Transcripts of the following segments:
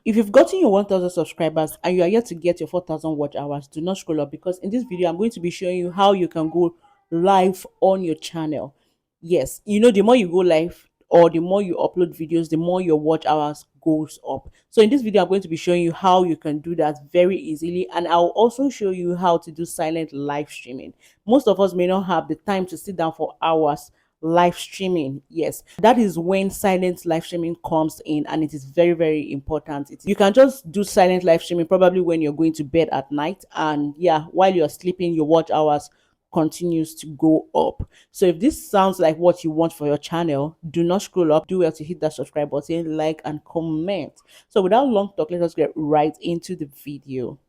If you've gotten your 1000 subscribers and you are yet to get your 4000 watch hours, do not scroll up, because in this video I'm going to be showing you how you can go live on your channel. Yes, the more you go live or the more you upload videos, the more your watch hours goes up. So in this video I'm going to be showing you how you can do that very easily, and I'll also show you how to do silent live streaming. Most of us may not have the time to sit down for hours live streaming. Yes, that is when silent live streaming comes in, and it is very, very important. You can just do silent live streaming probably when you're going to bed at night, and yeah, while you're sleeping your watch hours continues to go up. So if this sounds like what you want for your channel, do not scroll up. Do well to hit that subscribe button, like and comment. So without long talk, let us get right into the video.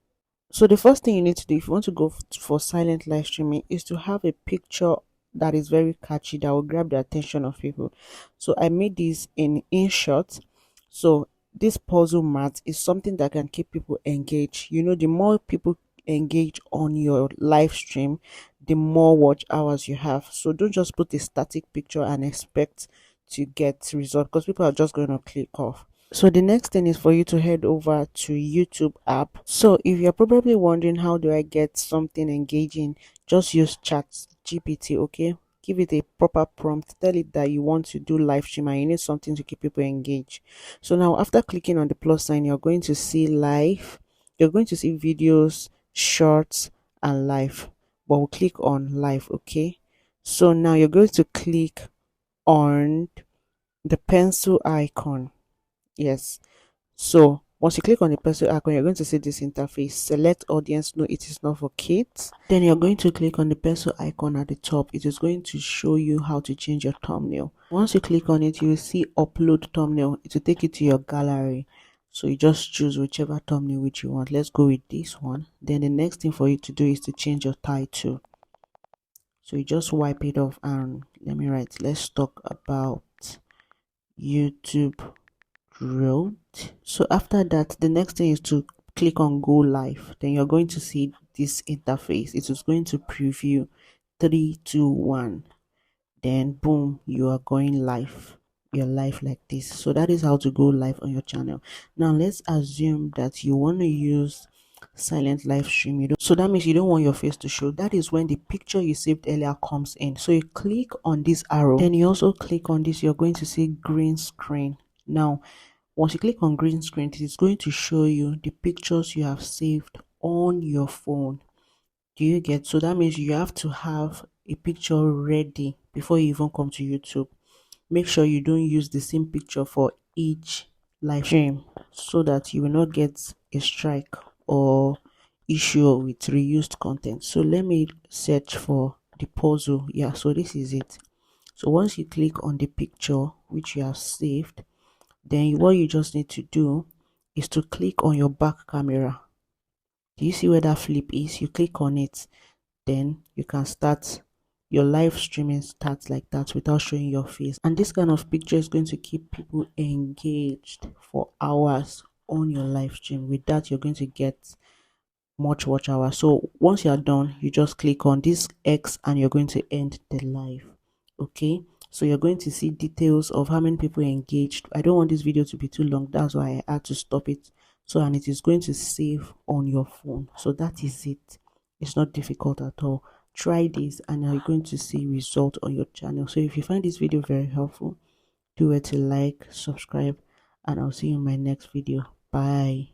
So the first thing you need to do if you want to go for silent live streaming is to have a picture that is very catchy, that will grab the attention of people. So I made this in InShot. So this puzzle mat is something that can keep people engaged. The more people engage on your live stream, the more watch hours you have. So don't just put a static picture and expect to get result, because people are just going to click off. So the next thing is for you to head over to YouTube app. So if you're probably wondering how do I get something engaging, just use Chat GPT, okay? Give it a proper prompt. Tell it that you want to do live stream and you need something to keep people engaged. So now after clicking on the plus sign, you're going to see live. You're going to see videos, shorts, and live. But we'll click on live, okay? So now you're going to click on the pencil icon. Yes. So once you click on the pencil icon, you're going to see this interface. Select audience, no, it is not for kids. Then you're going to click on the pencil icon at the top. It is going to show you how to change your thumbnail. Once you click on it, you will see upload thumbnail. It will take you to your gallery. So you just choose whichever thumbnail which you want. Let's go with this one. Then the next thing for you to do is to change your title. So you just wipe it off and let me write. Let's talk about YouTube Road. So after that, the next thing is to click on go live. Then you're going to see this interface. It is going to preview 3 2 1. Then boom, you are going live. You're live like this. So that is how to go live on your channel. Now let's assume that you want to use silent live stream. So that means you don't want your face to show. That is when the picture you saved earlier comes in. So you click on this arrow, then you also click on this. You're going to see green screen. Now once you click on green screen, it is going to show you the pictures you have saved on your phone. Do you get? So that means you have to have a picture ready before you even come to YouTube. Make sure you don't use the same picture for each live stream, so that you will not get a strike or issue with reused content. So let me search for the puzzle. Yeah, so this is it. So once you click on the picture which you have saved, then what you just need to do is to click on your back camera. Do you see where that flip is? You click on it, then you can start your live streaming. Starts like that without showing your face, and this kind of picture is going to keep people engaged for hours on your live stream. With that, you're going to get much watch hours. So once you are done, you just click on this X and you're going to end the live. Okay, so you're going to see details of how many people engaged. I don't want this video to be too long, that's why I had to stop it. So, and it is going to save on your phone. So that is it. It's not difficult at all. Try this and you're going to see result on your channel. So if you find this video very helpful, do it to like, subscribe, and I'll see you in my next video. Bye.